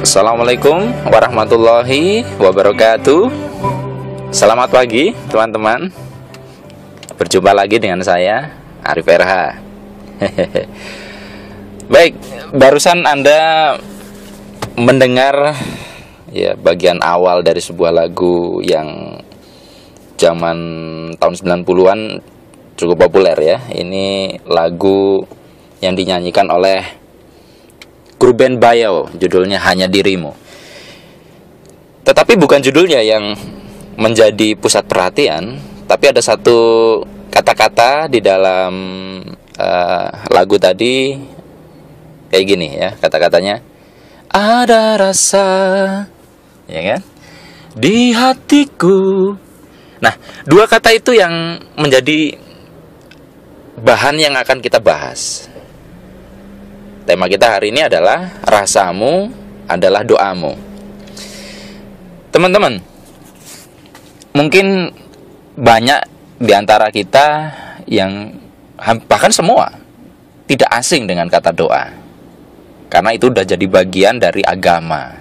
Assalamualaikum warahmatullahi wabarakatuh. Selamat pagi teman-teman. Berjumpa lagi dengan saya, Arif RH. Baik, barusan Anda mendengar ya bagian awal dari sebuah lagu yang zaman tahun 90-an cukup populer ya. Ini lagu yang dinyanyikan oleh grup band Bayo, judulnya Hanya Dirimu. Tetapi bukan judulnya yang menjadi pusat perhatian, tapi ada satu kata-kata di dalam lagu tadi kayak gini ya, kata-katanya. Ada rasa, ya kan, di hatiku. Nah, dua kata itu yang menjadi bahan yang akan kita bahas. Tema kita hari ini adalah rasamu adalah doamu. Teman-teman, mungkin banyak di antara kita yang bahkan semua tidak asing dengan kata doa, karena itu sudah jadi bagian dari agama.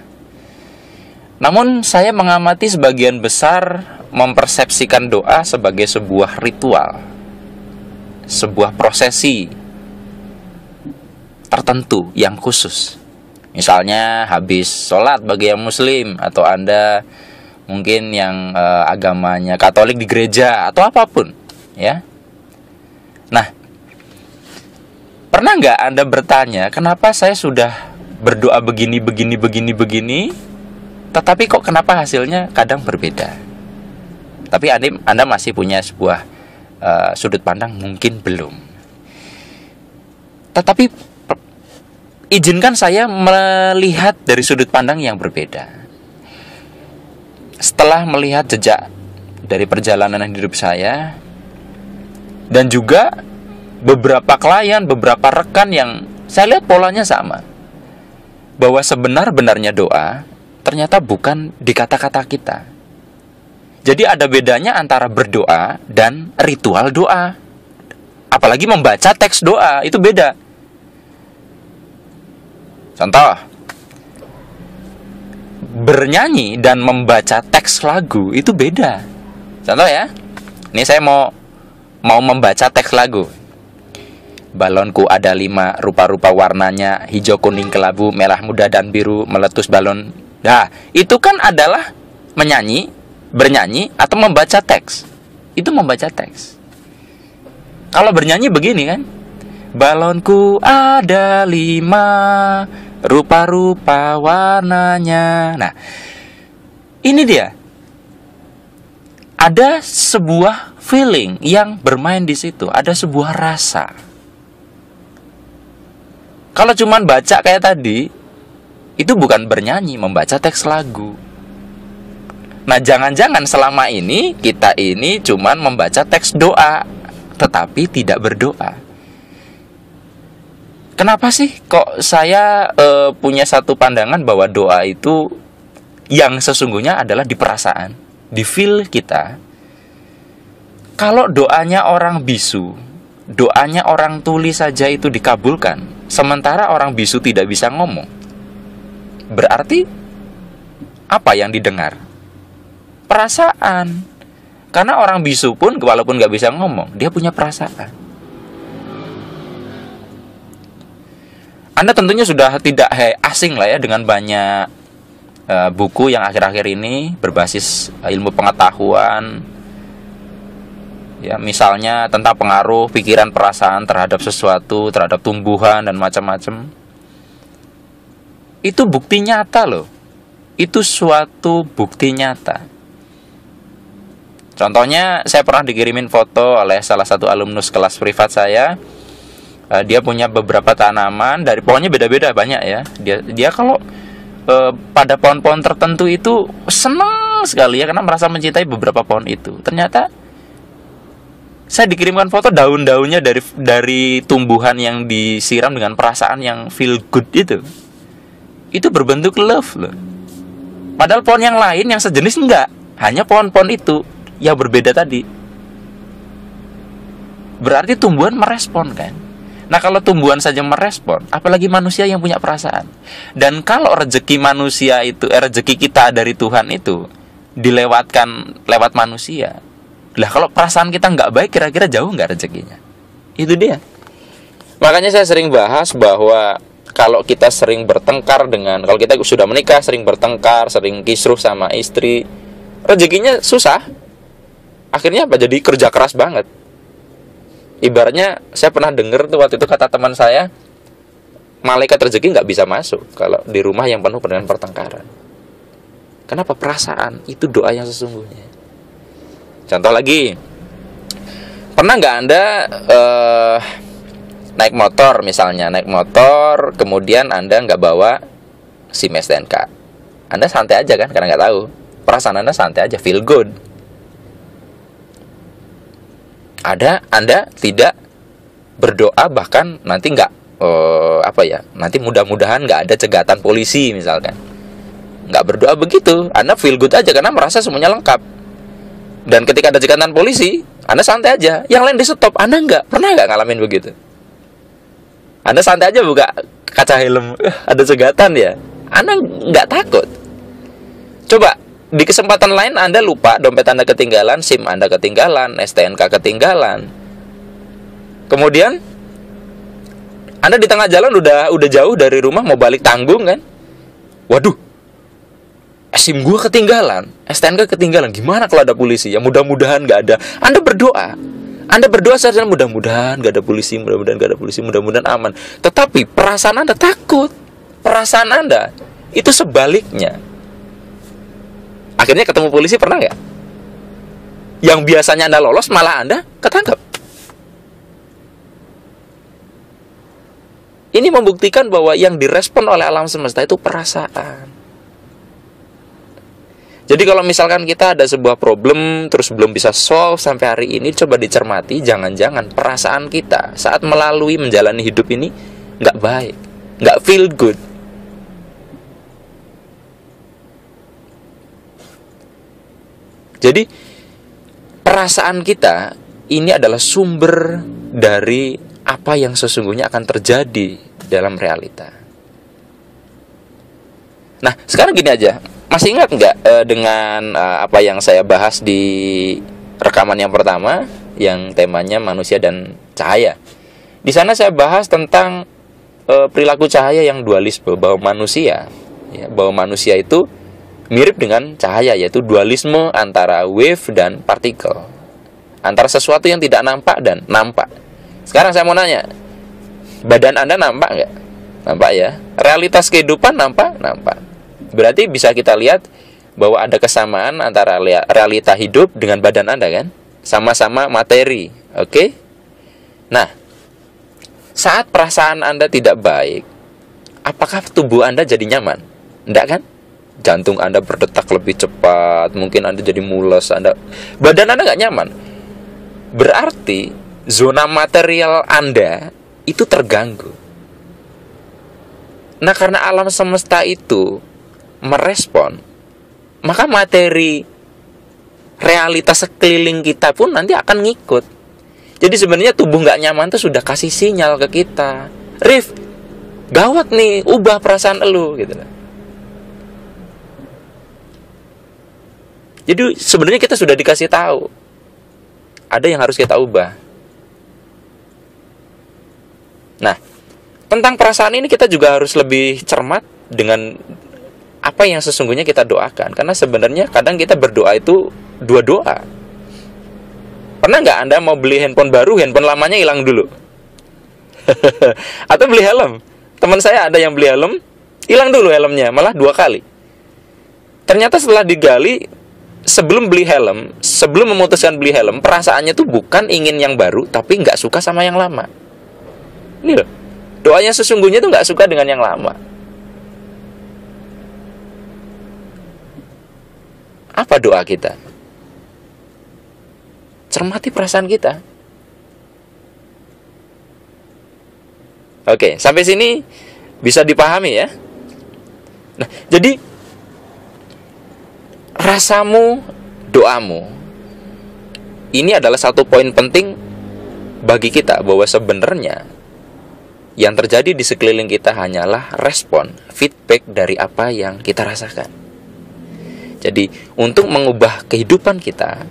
Namun saya mengamati sebagian besar mempersepsikan doa sebagai sebuah ritual, sebuah prosesi tertentu yang khusus. Misalnya habis sholat bagi yang muslim, atau Anda mungkin yang agamanya Katolik di gereja, atau apapun ya. Nah, pernah nggak Anda bertanya, kenapa saya sudah berdoa begini, tetapi kok kenapa hasilnya kadang berbeda? Tapi Anda masih punya sebuah sudut pandang, mungkin belum. Tetapi izinkan saya melihat dari sudut pandang yang berbeda. Setelah melihat jejak dari perjalanan hidup saya, dan juga beberapa klien, beberapa rekan yang saya lihat polanya sama, bahwa sebenar-benarnya doa ternyata bukan di kata-kata kita. Jadi ada bedanya antara berdoa dan ritual doa. Apalagi membaca teks doa, itu beda. Contoh, bernyanyi dan membaca teks lagu itu beda. Contoh ya, ini saya mau membaca teks lagu. Balonku ada 5, rupa-rupa warnanya, hijau, kuning, kelabu, merah muda, dan biru, meletus balon. Nah, itu kan adalah bernyanyi atau membaca teks. Itu membaca teks. Kalau bernyanyi begini kan, balonku ada 5, rupa-rupa warnanya. Nah, ini dia. Ada sebuah feeling yang bermain di situ. Ada sebuah rasa. Kalau cuman baca kayak tadi, itu bukan bernyanyi, membaca teks lagu. Nah, jangan-jangan selama ini kita ini cuman membaca teks doa, tetapi tidak berdoa. Kenapa sih kok saya punya satu pandangan bahwa doa itu yang sesungguhnya adalah di perasaan, di feel kita. Kalau doanya orang bisu, doanya orang tuli saja itu dikabulkan, sementara orang bisu tidak bisa ngomong, berarti apa yang didengar? Perasaan. Karena orang bisu pun walaupun nggak bisa ngomong, dia punya perasaan. Anda tentunya sudah tidak asing lah ya dengan banyak buku yang akhir-akhir ini berbasis ilmu pengetahuan. Ya, misalnya tentang pengaruh pikiran perasaan terhadap sesuatu, terhadap tumbuhan dan macam-macam. Itu bukti nyata loh. Itu suatu bukti nyata. Contohnya, saya pernah dikirimin foto oleh salah satu alumnus kelas privat saya. Dia punya beberapa tanaman, dari pohonnya beda-beda banyak ya. Dia kalau pada pohon-pohon tertentu itu senang sekali ya, karena merasa mencintai beberapa pohon itu. Ternyata saya dikirimkan foto daun-daunnya dari tumbuhan yang disiram dengan perasaan yang feel good itu. Itu berbentuk love loh. Padahal pohon yang lain yang sejenis enggak, hanya pohon-pohon itu yang berbeda tadi. Berarti tumbuhan merespon kan. Nah, kalau tumbuhan saja merespon, apalagi manusia yang punya perasaan. Dan kalau rezeki manusia itu, rezeki kita dari Tuhan itu dilewatkan lewat manusia. Lah, kalau perasaan kita nggak baik, kira-kira jauh nggak rezekinya? Itu dia. Makanya saya sering bahas bahwa kalau kita sering bertengkar kalau kita sudah menikah, sering bertengkar, sering kisruh sama istri, rezekinya susah. Akhirnya apa? Jadi kerja keras banget. Ibaratnya saya pernah dengar tuh waktu itu kata teman saya, malaikat rezeki nggak bisa masuk kalau di rumah yang penuh dengan pertengkaran. Kenapa? Perasaan itu doa yang sesungguhnya. Contoh lagi, pernah nggak Anda naik motor misalnya, kemudian Anda nggak bawa SIM STNK, Anda santai aja kan karena nggak tahu. Perasaan Anda santai aja, feel good. Anda tidak berdoa, bahkan nanti nanti mudah-mudahan nggak ada cegatan polisi misalkan. Nggak berdoa begitu, Anda feel good aja karena merasa semuanya lengkap. Dan ketika ada cegatan polisi, Anda santai aja, yang lain di stop, Anda pernah nggak ngalamin begitu? Anda santai aja buka kaca helm, ada cegatan ya, Anda nggak takut. Coba di kesempatan lain Anda lupa, dompet Anda ketinggalan, SIM Anda ketinggalan, STNK ketinggalan. Kemudian Anda di tengah jalan udah jauh dari rumah, mau balik tanggung kan? Waduh, SIM gue ketinggalan, STNK ketinggalan. Gimana kalau ada polisi? Ya mudah-mudahan nggak ada. Anda berdoa saja, mudah-mudahan nggak ada polisi, mudah-mudahan aman. Tetapi perasaan Anda takut. Perasaan Anda itu sebaliknya. Akhirnya ketemu polisi, pernah nggak? Yang biasanya Anda lolos, malah Anda ketangkap. Ini membuktikan bahwa yang direspon oleh alam semesta itu perasaan. Jadi kalau misalkan kita ada sebuah problem, terus belum bisa solve sampai hari ini, coba dicermati, jangan-jangan perasaan kita saat menjalani hidup ini nggak baik, nggak feel good. Jadi perasaan kita ini adalah sumber dari apa yang sesungguhnya akan terjadi dalam realita. Nah, sekarang gini aja, masih ingat nggak dengan apa yang saya bahas di rekaman yang pertama, yang temanya manusia dan cahaya? Di sana saya bahas tentang perilaku cahaya yang dualisme, bahwa manusia itu mirip dengan cahaya, yaitu dualisme antara wave dan partikel, antara sesuatu yang tidak nampak dan nampak. Sekarang saya mau nanya, badan Anda nampak nggak? Nampak ya. Realitas kehidupan nampak? Nampak. Berarti bisa kita lihat bahwa ada kesamaan antara realita hidup dengan badan Anda kan? Sama-sama materi, oke? Nah, saat perasaan Anda tidak baik, apakah tubuh Anda jadi nyaman? Enggak kan? Jantung Anda berdetak lebih cepat, mungkin Anda jadi mules, badan Anda nggak nyaman. Berarti zona material Anda itu terganggu. Nah, karena alam semesta itu merespon, maka materi realitas sekeliling kita pun nanti akan ngikut. Jadi sebenarnya tubuh nggak nyaman itu sudah kasih sinyal ke kita, Rif, gawat nih, ubah perasaan elu gitu. Jadi sebenarnya kita sudah dikasih tahu, ada yang harus kita ubah. Nah, tentang perasaan ini kita juga harus lebih cermat dengan apa yang sesungguhnya kita doakan. Karena sebenarnya kadang kita berdoa itu dua doa. Pernah nggak Anda mau beli handphone baru, handphone lamanya hilang dulu? Atau beli helm? Teman saya ada yang beli helm, hilang dulu helmnya, malah 2 kali. Ternyata setelah digali, sebelum memutuskan beli helm, perasaannya tuh bukan ingin yang baru, tapi nggak suka sama yang lama. Ini loh, doanya sesungguhnya tuh nggak suka dengan yang lama. Apa doa kita? Cermati perasaan kita. Oke, sampai sini bisa dipahami ya. Nah, jadi rasamu, doamu, ini adalah satu poin penting bagi kita, bahwa sebenarnya yang terjadi di sekeliling kita hanyalah respon, feedback dari apa yang kita rasakan. Jadi, untuk mengubah kehidupan kita,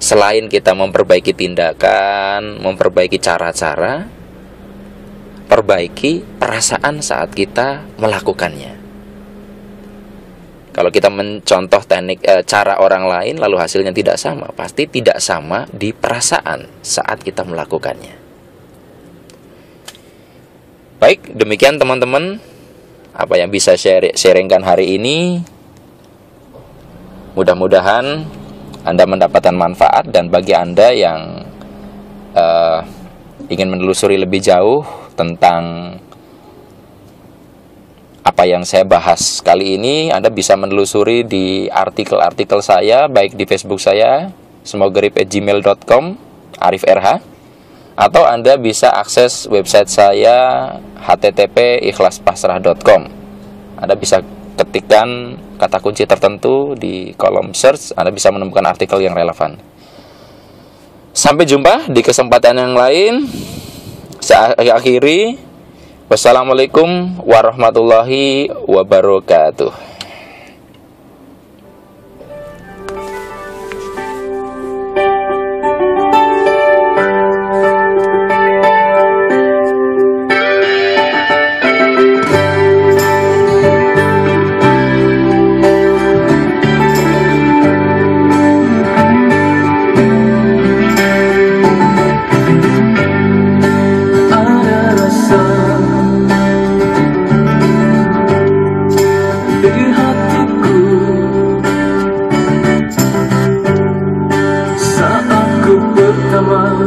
selain kita memperbaiki tindakan, memperbaiki cara-cara, perbaiki perasaan saat kita melakukannya. Kalau kita mencontoh teknik cara orang lain lalu hasilnya tidak sama, pasti tidak sama di perasaan saat kita melakukannya. Baik, demikian teman-teman apa yang bisa sharingkan hari ini. Mudah-mudahan Anda mendapatkan manfaat, dan bagi Anda yang ingin menelusuri lebih jauh tentang apa yang saya bahas kali ini, Anda bisa menelusuri di artikel-artikel saya, baik di Facebook saya, semogarip@gmail.com, Arif RH, atau Anda bisa akses website saya, http://ikhlaspasrah.com. Anda bisa ketikkan kata kunci tertentu di kolom search, Anda bisa menemukan artikel yang relevan. Sampai jumpa di kesempatan yang lain. Saya akhiri. Wassalamualaikum warahmatullahi wabarakatuh. Saat ku pertama